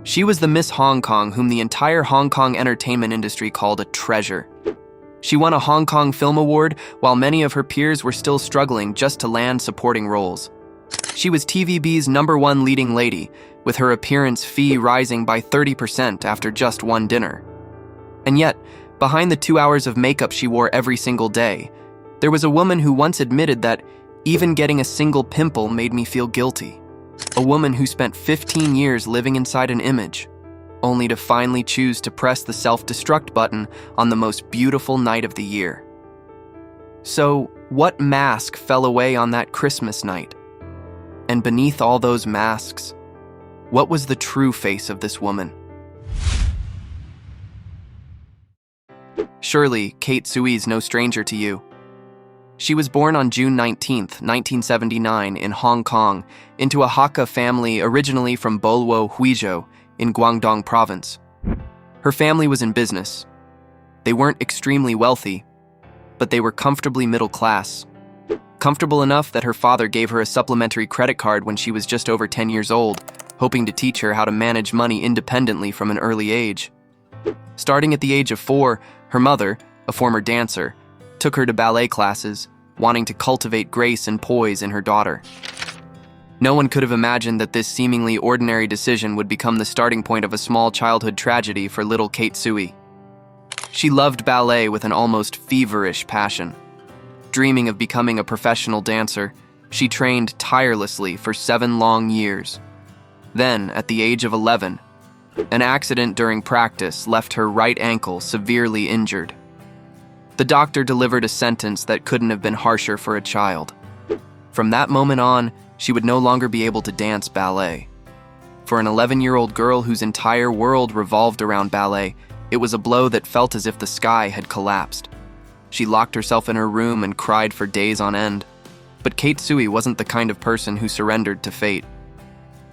She was the Miss Hong Kong whom the entire Hong Kong entertainment industry called a treasure. She won a Hong Kong Film Award while many of her peers were still struggling just to land supporting roles. She was TVB's #1 leading lady, with her appearance fee rising by 30% after just one dinner. And yet, behind the 2 hours of makeup she wore every single day, there was a woman who once admitted that even getting a single pimple made me feel guilty. A woman who spent 15 years living inside an image, only to finally choose to press the self-destruct button on the most beautiful night of the year. So, what mask fell away on that Christmas night? And beneath all those masks, what was the true face of this woman? Surely, Kate Tsui is no stranger to you. She was born on June 19, 1979 in Hong Kong into a Hakka family originally from Bolwo, Huizhou in Guangdong province. Her family was in business. They weren't extremely wealthy, but they were comfortably middle class. Comfortable enough that her father gave her a supplementary credit card when she was just over 10 years old, hoping to teach her how to manage money independently from an early age. Starting at the age of 4, her mother, a former dancer, took her to ballet classes, wanting to cultivate grace and poise in her daughter. No one could have imagined that this seemingly ordinary decision would become the starting point of a small childhood tragedy for little Kate Tsui. She loved ballet with an almost feverish passion. Dreaming of becoming a professional dancer, she trained tirelessly for 7 long years. Then, at the age of 11, an accident during practice left her right ankle severely injured. The doctor delivered a sentence that couldn't have been harsher for a child. From that moment on, she would no longer be able to dance ballet. For an 11-year-old girl whose entire world revolved around ballet, it was a blow that felt as if the sky had collapsed. She locked herself in her room and cried for days on end. But Kate Tsui wasn't the kind of person who surrendered to fate.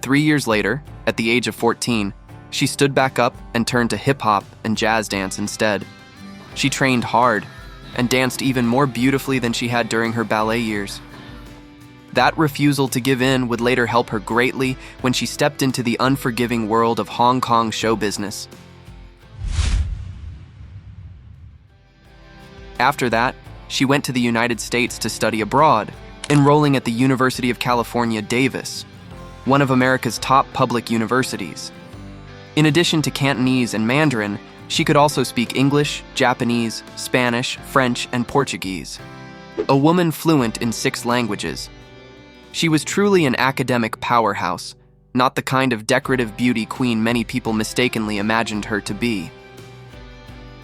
3 years later, at the age of 14, she stood back up and turned to hip-hop and jazz dance instead. She trained hard and danced even more beautifully than she had during her ballet years. That refusal to give in would later help her greatly when she stepped into the unforgiving world of Hong Kong show business. After that, she went to the United States to study abroad, enrolling at the University of California, Davis, one of America's top public universities. In addition to Cantonese and Mandarin, she could also speak English, Japanese, Spanish, French, and Portuguese. A woman fluent in 6 languages. She was truly an academic powerhouse, not the kind of decorative beauty queen many people mistakenly imagined her to be.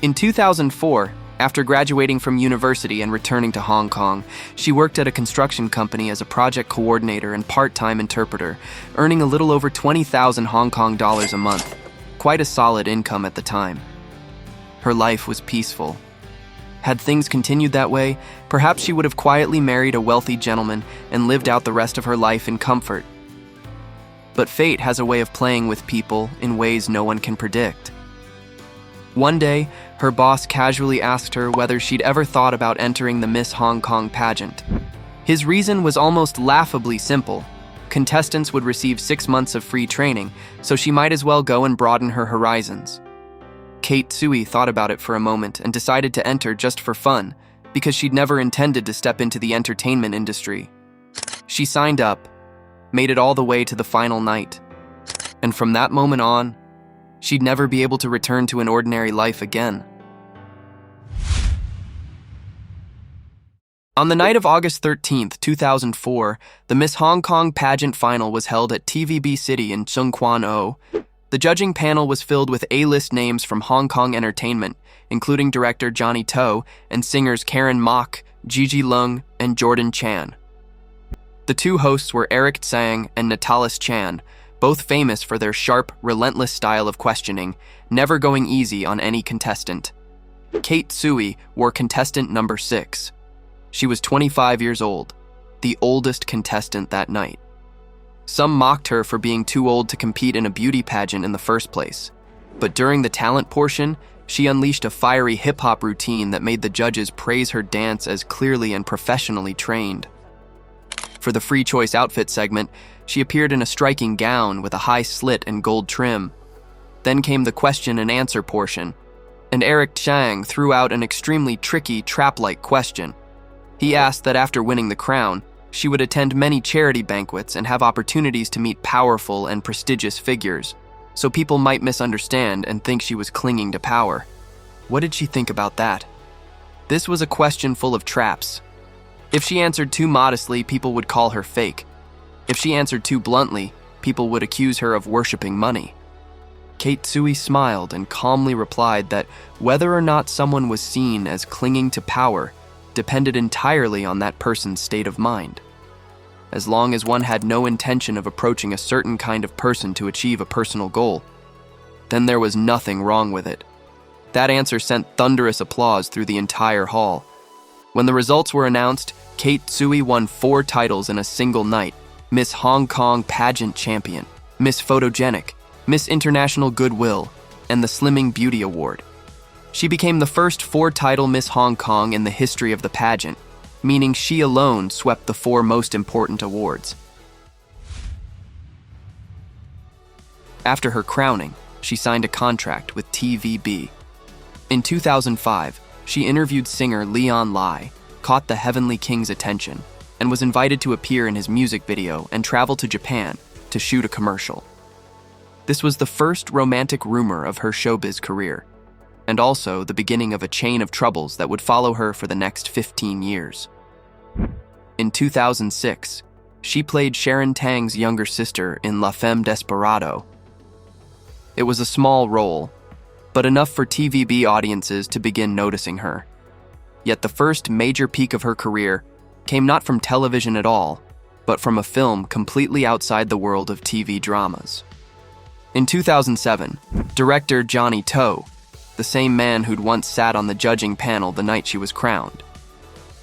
In 2004, after graduating from university and returning to Hong Kong, she worked at a construction company as a project coordinator and part-time interpreter, earning a little over 20,000 Hong Kong dollars a month. Quite a solid income at the time. Her life was peaceful. Had things continued that way, perhaps she would have quietly married a wealthy gentleman and lived out the rest of her life in comfort. But fate has a way of playing with people in ways no one can predict. One day, her boss casually asked her whether she'd ever thought about entering the Miss Hong Kong pageant. His reason was almost laughably simple. Contestants would receive 6 months of free training, so she might as well go and broaden her horizons. Kate Tsui thought about it for a moment and decided to enter just for fun, because she'd never intended to step into the entertainment industry. She signed up, made it all the way to the final night, and from that moment on, she'd never be able to return to an ordinary life again. On the night of August 13th, 2004, the Miss Hong Kong pageant final was held at TVB City in Tseung Kwan O. The judging panel was filled with A-list names from Hong Kong entertainment, including director Johnny To and singers Karen Mok, Gigi Leung, and Jordan Chan. The 2 hosts were Eric Tsang and Natalis Chan, both famous for their sharp, relentless style of questioning, never going easy on any contestant. Kate Tsui wore contestant number 6. She was 25 years old, the oldest contestant that night. Some mocked her for being too old to compete in a beauty pageant in the first place. But during the talent portion, she unleashed a fiery hip-hop routine that made the judges praise her dance as clearly and professionally trained. For the free choice outfit segment, she appeared in a striking gown with a high slit and gold trim. Then came the question and answer portion, and Eric Chang threw out an extremely tricky, trap-like question. He asked that after winning the crown, she would attend many charity banquets and have opportunities to meet powerful and prestigious figures, so people might misunderstand and think she was clinging to power. What did she think about that? This was a question full of traps. If she answered too modestly, people would call her fake. If she answered too bluntly, people would accuse her of worshipping money. Kate Tsui smiled and calmly replied that whether or not someone was seen as clinging to power depended entirely on that person's state of mind. As long as one had no intention of approaching a certain kind of person to achieve a personal goal, then there was nothing wrong with it. That answer sent thunderous applause through the entire hall. When the results were announced, Kate Tsui won 4 titles in a single night: Miss Hong Kong Pageant Champion, Miss Photogenic, Miss International Goodwill, and the Slimming Beauty Award. She became the first 4-title Miss Hong Kong in the history of the pageant, meaning she alone swept the 4 most important awards. After her crowning, she signed a contract with TVB. In 2005, she interviewed singer Leon Lai, caught the Heavenly King's attention, and was invited to appear in his music video and travel to Japan to shoot a commercial. This was the first romantic rumor of her showbiz career, and also the beginning of a chain of troubles that would follow her for the next 15 years. In 2006, she played Sharon Tang's younger sister in La Femme Desperado. It was a small role, but enough for TVB audiences to begin noticing her. Yet the first major peak of her career came not from television at all, but from a film completely outside the world of TV dramas. In 2007, director Johnny To, the same man who'd once sat on the judging panel the night she was crowned,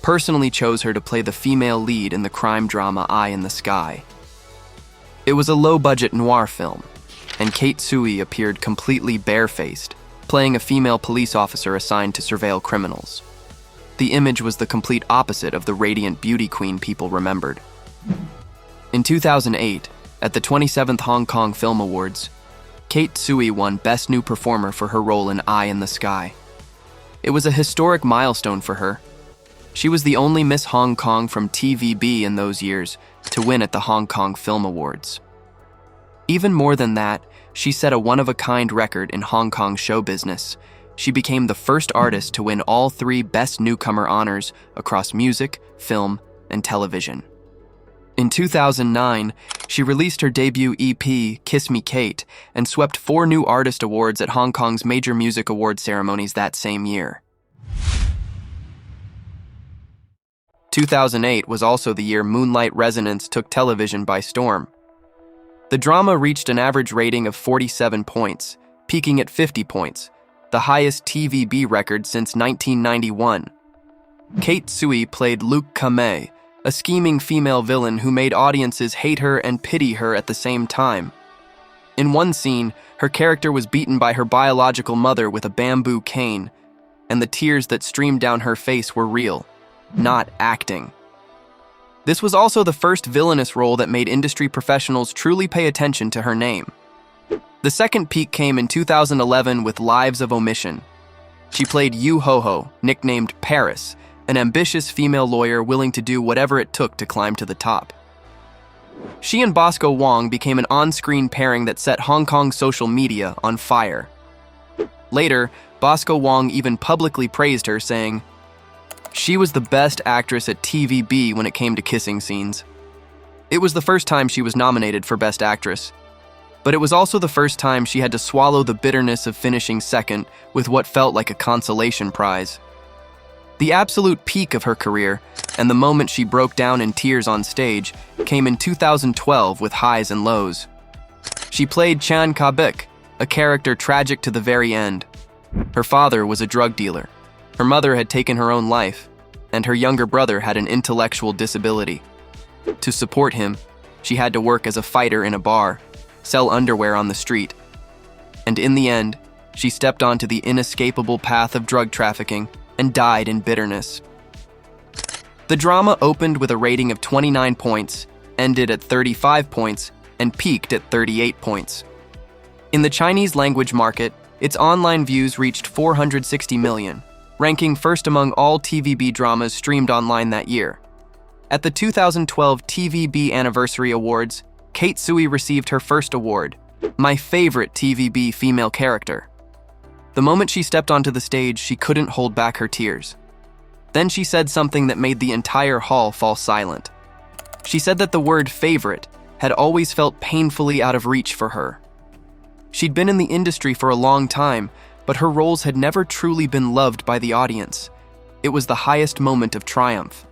personally chose her to play the female lead in the crime drama Eye in the Sky. It was a low-budget noir film, and Kate Tsui appeared completely barefaced, playing a female police officer assigned to surveil criminals. The image was the complete opposite of the radiant beauty queen people remembered. In 2008, at the 27th Hong Kong Film Awards, Kate Tsui won Best New Performer for her role in Eye in the Sky. It was a historic milestone for her. She was the only Miss Hong Kong from TVB in those years to win at the Hong Kong Film Awards. Even more than that, she set a one-of-a-kind record in Hong Kong show business. She became the first artist to win all 3 Best Newcomer honors across music, film, and television. In 2009, she released her debut EP, Kiss Me Kate, and swept 4 new artist awards at Hong Kong's major music award ceremonies that same year. 2008 was also the year Moonlight Resonance took television by storm. The drama reached an average rating of 47 points, peaking at 50 points, the highest TVB record since 1991. Kate Tsui played Luke Kamei, a scheming female villain who made audiences hate her and pity her at the same time. In one scene, her character was beaten by her biological mother with a bamboo cane, and the tears that streamed down her face were real, not acting. This was also the first villainous role that made industry professionals truly pay attention to her name. The second peak came in 2011 with Lives of Omission. She played Yu Ho-ho, nicknamed Paris, an ambitious female lawyer willing to do whatever it took to climb to the top. She and Bosco Wong became an on-screen pairing that set Hong Kong social media on fire. Later, Bosco Wong even publicly praised her, saying, "She was the best actress at TVB when it came to kissing scenes." It was the first time she was nominated for Best Actress, but it was also the first time she had to swallow the bitterness of finishing second with what felt like a consolation prize. The absolute peak of her career, and the moment she broke down in tears on stage, came in 2012 with highs and lows. She played Chan Ka-bik, a character tragic to the very end. Her father was a drug dealer. Her mother had taken her own life, and her younger brother had an intellectual disability. To support him, she had to work as a fighter in a bar, sell underwear on the street, and in the end, she stepped onto the inescapable path of drug trafficking and died in bitterness. The drama opened with a rating of 29 points, ended at 35 points, and peaked at 38 points. In the Chinese language market, its online views reached 460 million, ranking first among all TVB dramas streamed online that year. At the 2012 TVB Anniversary Awards, Kate Tsui received her first award, My Favorite TVB Female Character. The moment she stepped onto the stage, she couldn't hold back her tears. Then she said something that made the entire hall fall silent. She said that the word favorite had always felt painfully out of reach for her. She'd been in the industry for a long time, but her roles had never truly been loved by the audience. It was the highest moment of triumph,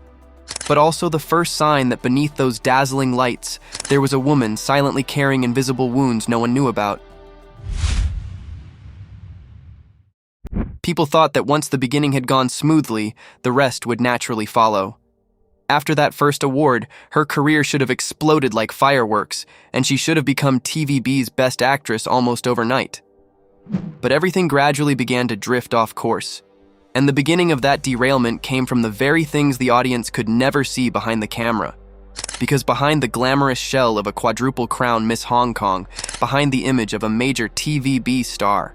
but also the first sign that beneath those dazzling lights, there was a woman silently carrying invisible wounds no one knew about. People thought that once the beginning had gone smoothly, the rest would naturally follow. After that first award, her career should have exploded like fireworks, and she should have become TVB's best actress almost overnight. But everything gradually began to drift off course, and the beginning of that derailment came from the very things the audience could never see behind the camera. Because behind the glamorous shell of a quadruple crown Miss Hong Kong, behind the image of a major TVB star,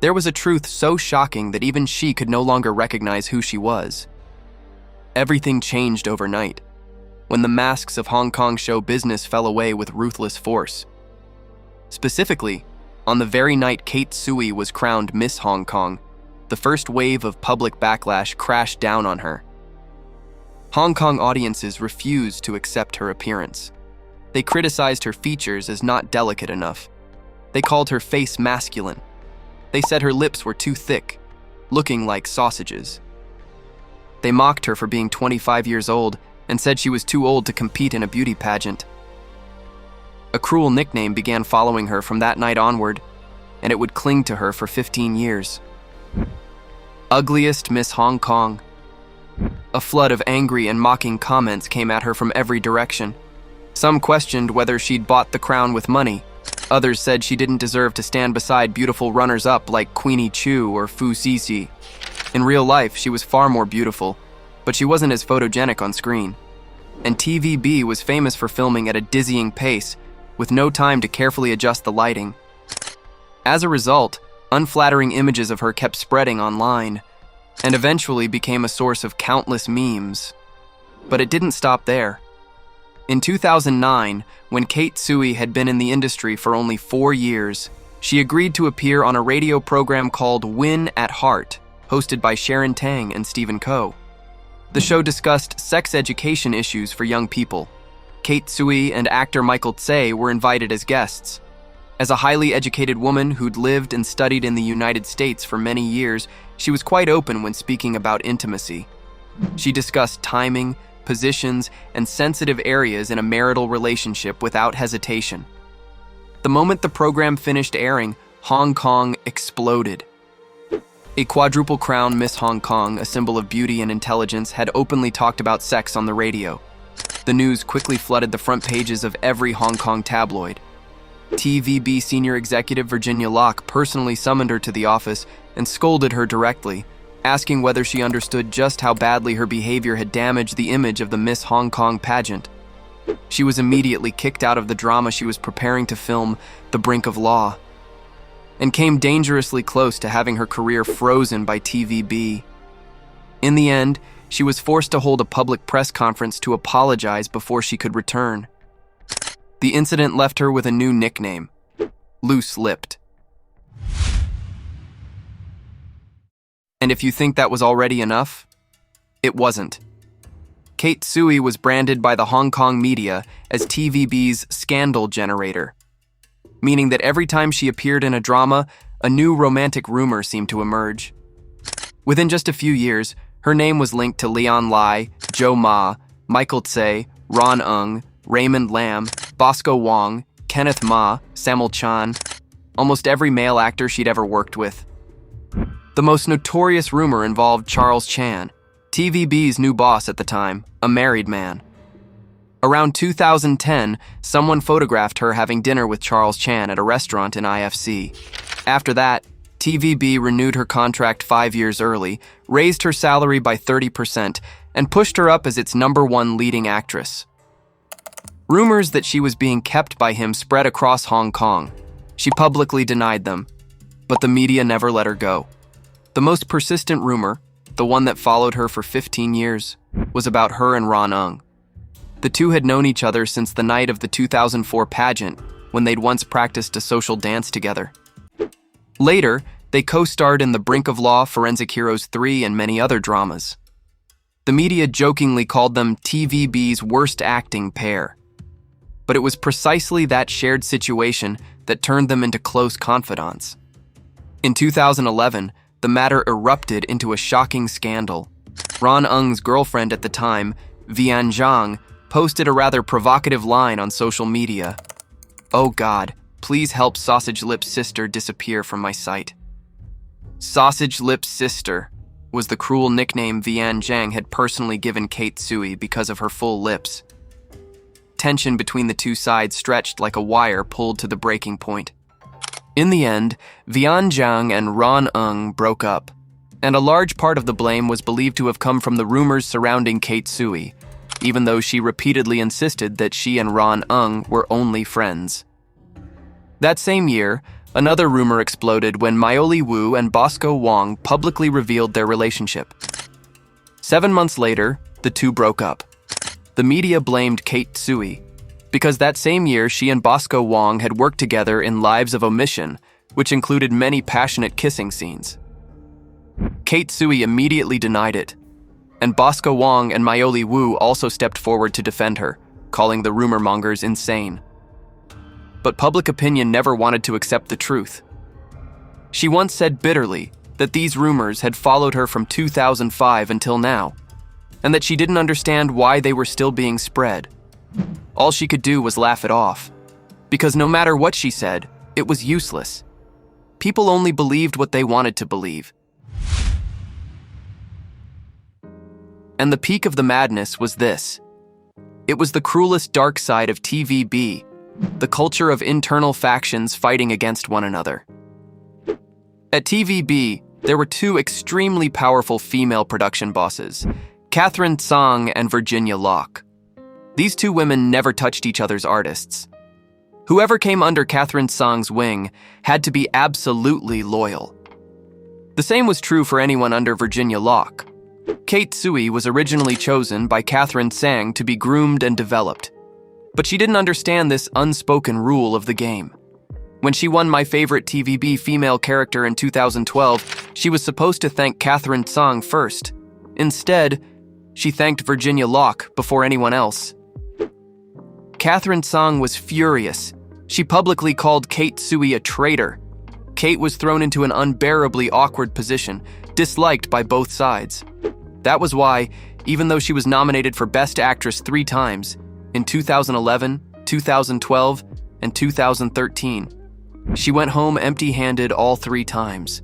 there was a truth so shocking that even she could no longer recognize who she was. Everything changed overnight, when the masks of Hong Kong show business fell away with ruthless force. Specifically, on the very night Kate Tsui was crowned Miss Hong Kong, the first wave of public backlash crashed down on her. Hong Kong audiences refused to accept her appearance. They criticized her features as not delicate enough. They called her face masculine. They said her lips were too thick, looking like sausages. They mocked her for being 25 years old and said she was too old to compete in a beauty pageant. A cruel nickname began following her from that night onward, and it would cling to her for 15 years. Ugliest Miss Hong Kong. A flood of angry and mocking comments came at her from every direction. Some questioned whether she'd bought the crown with money. Others said she didn't deserve to stand beside beautiful runners-up like Queenie Chu or Fu Cixi. In real life, she was far more beautiful, but she wasn't as photogenic on screen. And TVB was famous for filming at a dizzying pace, with no time to carefully adjust the lighting. As a result, unflattering images of her kept spreading online, and eventually became a source of countless memes. But it didn't stop there. In 2009, when Kate Tsui had been in the industry for only 4 years, she agreed to appear on a radio program called Win at Heart, hosted by Sharon Tang and Stephen Koh. The show discussed sex education issues for young people. Kate Tsui and actor Michael Tsai were invited as guests. As a highly educated woman who'd lived and studied in the United States for many years, she was quite open when speaking about intimacy. She discussed timing, positions, and sensitive areas in a marital relationship without hesitation. The moment the program finished airing, Hong Kong exploded. A quadruple crown Miss Hong Kong, a symbol of beauty and intelligence, had openly talked about sex on the radio. The news quickly flooded the front pages of every Hong Kong tabloid. TVB senior executive Virginia Locke personally summoned her to the office and scolded her directly, asking whether she understood just how badly her behavior had damaged the image of the Miss Hong Kong pageant. She was immediately kicked out of the drama she was preparing to film, The Brink of Law, and came dangerously close to having her career frozen by TVB. In the end, she was forced to hold a public press conference to apologize before she could return. The incident left her with a new nickname, Loose-Lipped. And if you think that was already enough, it wasn't. Kate Tsui was branded by the Hong Kong media as TVB's scandal generator, meaning that every time she appeared in a drama, a new romantic rumor seemed to emerge. Within just a few years, her name was linked to Leon Lai, Joe Ma, Michael Tsai, Ron Ung, Raymond Lam, Bosco Wong, Kenneth Ma, Samuel Chan, almost every male actor she'd ever worked with. The most notorious rumor involved Charles Chan, TVB's new boss at the time, a married man. Around 2010, someone photographed her having dinner with Charles Chan at a restaurant in IFC. After that, TVB renewed her contract 5 years early, raised her salary by 30%, and pushed her up as its #1 leading actress. Rumors that she was being kept by him spread across Hong Kong. She publicly denied them, but the media never let her go. The most persistent rumor, the one that followed her for 15 years, was about her and Ron Ung. The two had known each other since the night of the 2004 pageant, when they'd once practiced a social dance together. Later, they co-starred in The Brink of Law, Forensic Heroes 3, and many other dramas. The media jokingly called them TVB's worst acting pair. But it was precisely that shared situation that turned them into close confidants. In 2011, the matter erupted into a shocking scandal. Ron Ung's girlfriend at the time, Vian Zhang, posted a rather provocative line on social media. "Oh God, please help Sausage Lips Sister disappear from my sight." Sausage Lips Sister was the cruel nickname Vian Zhang had personally given Kate Tsui because of her full lips. Tension between the two sides stretched like a wire pulled to the breaking point. In the end, Vian Zhang and Ron Ung broke up, and a large part of the blame was believed to have come from the rumors surrounding Kate Tsui, even though she repeatedly insisted that she and Ron Ung were only friends. That same year, another rumor exploded when Myoli Wu and Bosco Wong publicly revealed their relationship. 7 months later, the two broke up. The media blamed Kate Tsui, because that same year she and Bosco Wong had worked together in Lives of Omission, which included many passionate kissing scenes. Kate Tsui immediately denied it, and Bosco Wong and Myoli Wu also stepped forward to defend her, calling the rumor mongers insane. But public opinion never wanted to accept the truth. She once said bitterly that these rumors had followed her from 2005 until now, and that she didn't understand why they were still being spread. All she could do was laugh it off, because no matter what she said, it was useless. People only believed what they wanted to believe. And the peak of the madness was this. It was the cruelest dark side of TVB, the culture of internal factions fighting against one another. At TVB, there were two extremely powerful female production bosses, Catherine Tsang and Virginia Locke. These two women never touched each other's artists. Whoever came under Catherine Tsang's wing had to be absolutely loyal. The same was true for anyone under Virginia Locke. Kate Tsui was originally chosen by Catherine Tsang to be groomed and developed, but she didn't understand this unspoken rule of the game. When she won My Favorite TVB Female Character in 2012, she was supposed to thank Catherine Tsang first. Instead, she thanked Virginia Locke before anyone else. Catherine Tsang was furious. She publicly called Kate Tsui a traitor. Kate was thrown into an unbearably awkward position, disliked by both sides. That was why, even though she was nominated for Best Actress 3 times, in 2011, 2012, and 2013, she went home empty-handed all 3 times.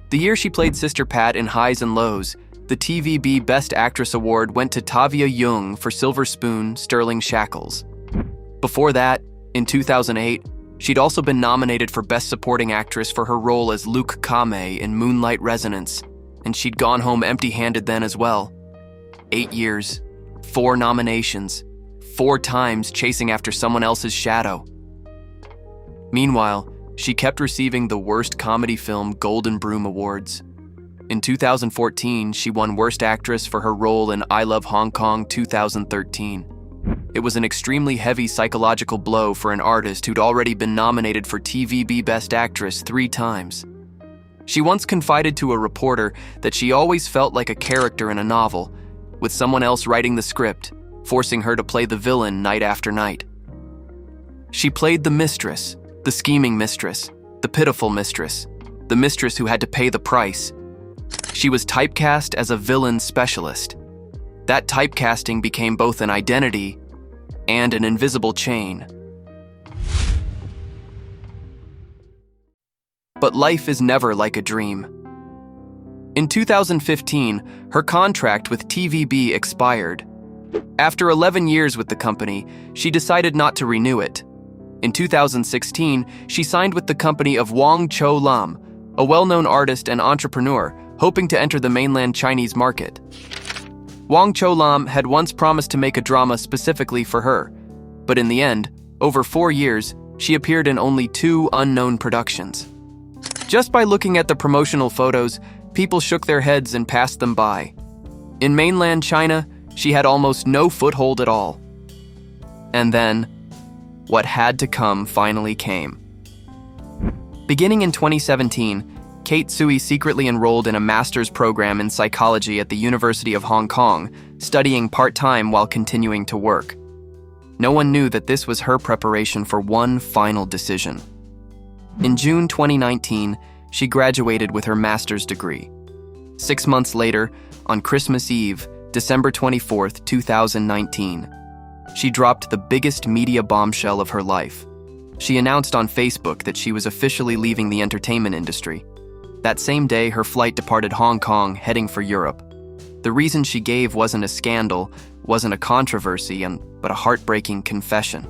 The year she played Sister Pat in Highs and Lows, the TVB Best Actress Award went to Tavia Young for Silver Spoon, Sterling Shackles. Before that, in 2008, she'd also been nominated for Best Supporting Actress for her role as Luke Kame in Moonlight Resonance, and she'd gone home empty-handed then as well. 8 years, 4 nominations, 4 times chasing after someone else's shadow. Meanwhile, she kept receiving the Worst Comedy Film Golden Broom Awards. In 2014, she won Worst Actress for her role in I Love Hong Kong 2013. It was an extremely heavy psychological blow for an artist who'd already been nominated for TVB Best Actress 3 times. She once confided to a reporter that she always felt like a character in a novel, with someone else writing the script, forcing her to play the villain night after night. She played the mistress, the scheming mistress, the pitiful mistress, the mistress who had to pay the price. She was typecast as a villain specialist. That typecasting became both an identity and an invisible chain. But life is never like a dream. In 2015, her contract with TVB expired. After 11 years with the company, she decided not to renew it. In 2016, she signed with the company of Wong Cho Lam, a well-known artist and entrepreneur hoping to enter the mainland Chinese market. Wong Cho Lam had once promised to make a drama specifically for her, but in the end, over 4 years, She appeared in only 2 unknown productions. Just by looking at the promotional photos, people shook their heads and passed them by. In mainland China, she had almost no foothold at all. And then, what had to come finally came. Beginning in 2017, Kate Tsui secretly enrolled in a master's program in psychology at the University of Hong Kong, studying part-time while continuing to work. No one knew that this was her preparation for one final decision. In June 2019, she graduated with her master's degree. 6 months later, on Christmas Eve, December 24, 2019, she dropped the biggest media bombshell of her life. She announced on Facebook that she was officially leaving the entertainment industry. That same day, her flight departed Hong Kong, heading for Europe. The reason she gave wasn't a scandal, wasn't a controversy, but a heartbreaking confession.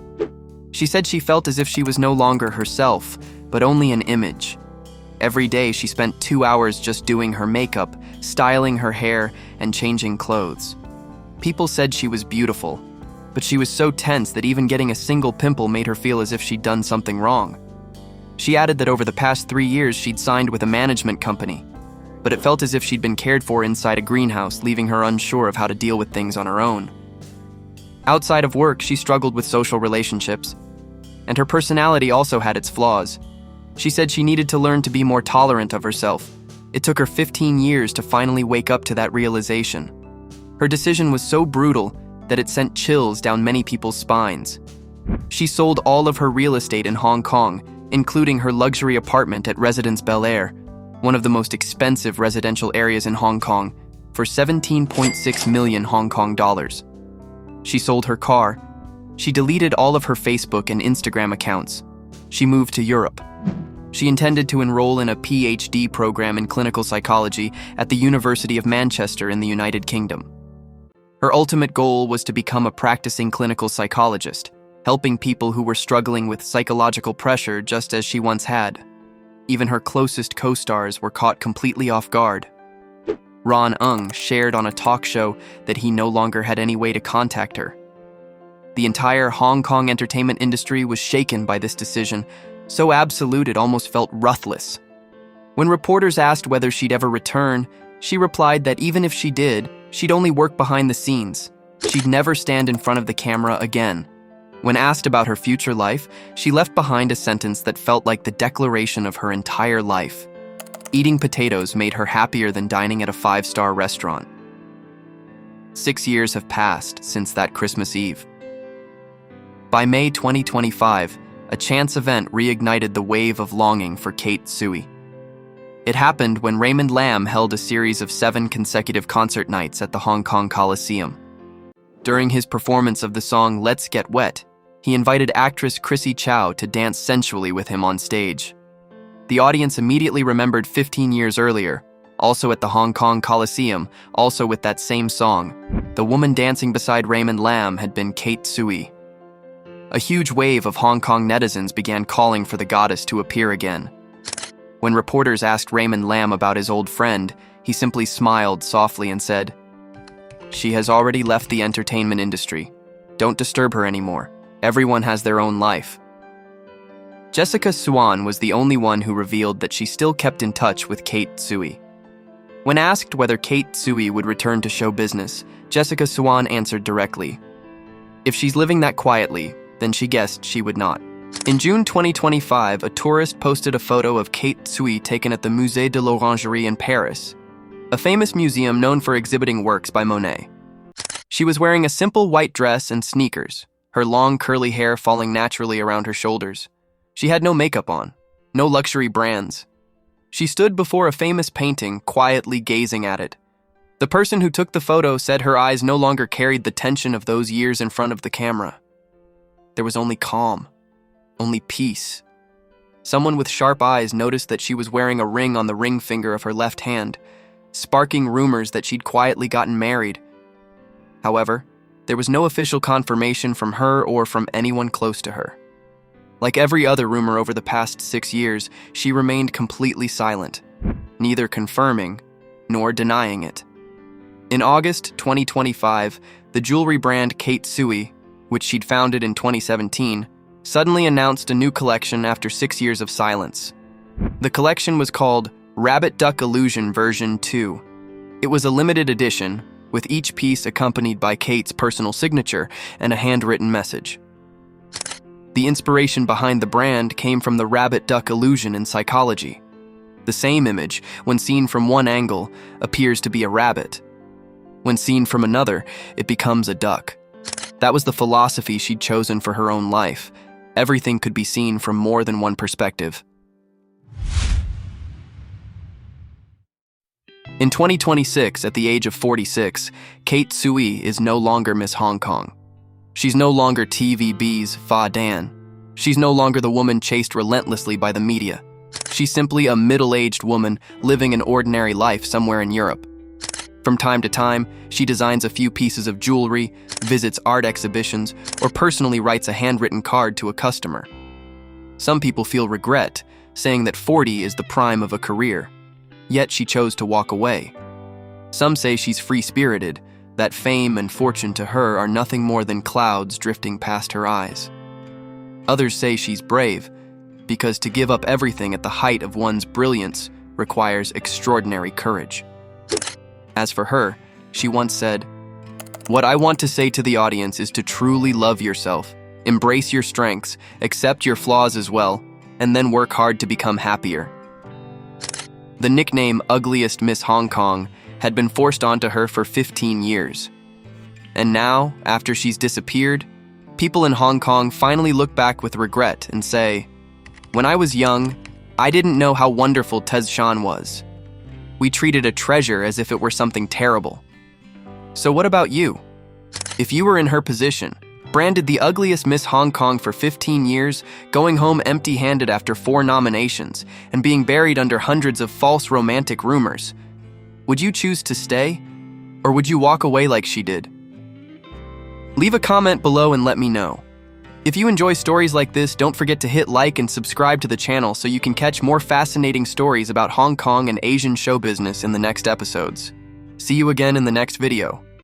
She said she felt as if she was no longer herself, but only an image. Every day, she spent 2 hours just doing her makeup, styling her hair, and changing clothes. People said she was beautiful, but she was so tense that even getting a single pimple made her feel as if she'd done something wrong. She added that over the past 3 years, she'd signed with a management company, but it felt as if she'd been cared for inside a greenhouse, leaving her unsure of how to deal with things on her own. Outside of work, she struggled with social relationships, and her personality also had its flaws. She said she needed to learn to be more tolerant of herself. It took her 15 years to finally wake up to that realization. Her decision was so brutal that it sent chills down many people's spines. She sold all of her real estate in Hong Kong, including her luxury apartment at Residence Bel Air, one of the most expensive residential areas in Hong Kong, for 17.6 million Hong Kong dollars. She sold her car. She deleted all of her Facebook and Instagram accounts. She moved to Europe. She intended to enroll in a PhD program in clinical psychology at the University of Manchester in the United Kingdom. Her ultimate goal was to become a practicing clinical psychologist, helping people who were struggling with psychological pressure just as she once had. Even her closest co-stars were caught completely off guard. Ron Ung shared on a talk show that he no longer had any way to contact her. The entire Hong Kong entertainment industry was shaken by this decision, so absolute it almost felt ruthless. When reporters asked whether she'd ever return, she replied that even if she did, she'd only work behind the scenes. She'd never stand in front of the camera again. When asked about her future life, she left behind a sentence that felt like the declaration of her entire life. Eating potatoes made her happier than dining at a 5-star restaurant. 6 years have passed since that Christmas Eve. By May 2025, a chance event reignited the wave of longing for Kate Tsui. It happened when Raymond Lam held a series of 7 consecutive concert nights at the Hong Kong Coliseum. During his performance of the song Let's Get Wet, he invited actress Chrissy Chow to dance sensually with him on stage. The audience immediately remembered 15 years earlier, also at the Hong Kong Coliseum, also with that same song. The woman dancing beside Raymond Lam had been Kate Tsui. A huge wave of Hong Kong netizens began calling for the goddess to appear again. When reporters asked Raymond Lam about his old friend, he simply smiled softly and said, "She has already left the entertainment industry. Don't disturb her anymore. Everyone has their own life." Jessica Swan was the only one who revealed that she still kept in touch with Kate Tsui. When asked whether Kate Tsui would return to show business, Jessica Swan answered directly, "If she's living that quietly, then she guessed she would not." In June 2025, a tourist posted a photo of Kate Tsui taken at the Musée de l'Orangerie in Paris, a famous museum known for exhibiting works by Monet. She was wearing a simple white dress and sneakers, her long curly hair falling naturally around her shoulders. She had no makeup on, no luxury brands. She stood before a famous painting, quietly gazing at it. The person who took the photo said her eyes no longer carried the tension of those years in front of the camera. There was only calm, only peace. Someone with sharp eyes noticed that she was wearing a ring on the ring finger of her left hand, sparking rumors that she'd quietly gotten married. However, there was no official confirmation from her or from anyone close to her. Like every other rumor over the past 6 years, she remained completely silent, neither confirming nor denying it. In August 2025, the jewelry brand Kate Tsui, which she'd founded in 2017, suddenly announced a new collection after 6 years of silence. The collection was called Rabbit Duck Illusion version 2. It was a limited edition, with each piece accompanied by Kate's personal signature and a handwritten message. The inspiration behind the brand came from the rabbit duck illusion in psychology. The same image, when seen from one angle, appears to be a rabbit. When seen from another, it becomes a duck. That was the philosophy she'd chosen for her own life. Everything could be seen from more than one perspective. In 2026, at the age of 46, Kate Tsui is no longer Miss Hong Kong. She's no longer TVB's Fa Dan. She's no longer the woman chased relentlessly by the media. She's simply a middle-aged woman living an ordinary life somewhere in Europe. From time to time, she designs a few pieces of jewelry, visits art exhibitions, or personally writes a handwritten card to a customer. Some people feel regret, saying that 40 is the prime of a career. Yet she chose to walk away. Some say she's free-spirited, that fame and fortune to her are nothing more than clouds drifting past her eyes. Others say she's brave, because to give up everything at the height of one's brilliance requires extraordinary courage. As for her, she once said, "What I want to say to the audience is to truly love yourself, embrace your strengths, accept your flaws as well, and then work hard to become happier." The nickname Ugliest Miss Hong Kong had been forced onto her for 15 years. And now, after she's disappeared, people in Hong Kong finally look back with regret and say, "When I was young, I didn't know how wonderful Tez Shan was. We treated a treasure as if it were something terrible." So what about you? If you were in her position, branded the ugliest Miss Hong Kong for 15 years, going home empty-handed after 4 nominations, and being buried under hundreds of false romantic rumors, would you choose to stay? Or would you walk away like she did? Leave a comment below and let me know. If you enjoy stories like this, don't forget to hit like and subscribe to the channel so you can catch more fascinating stories about Hong Kong and Asian show business in the next episodes. See you again in the next video.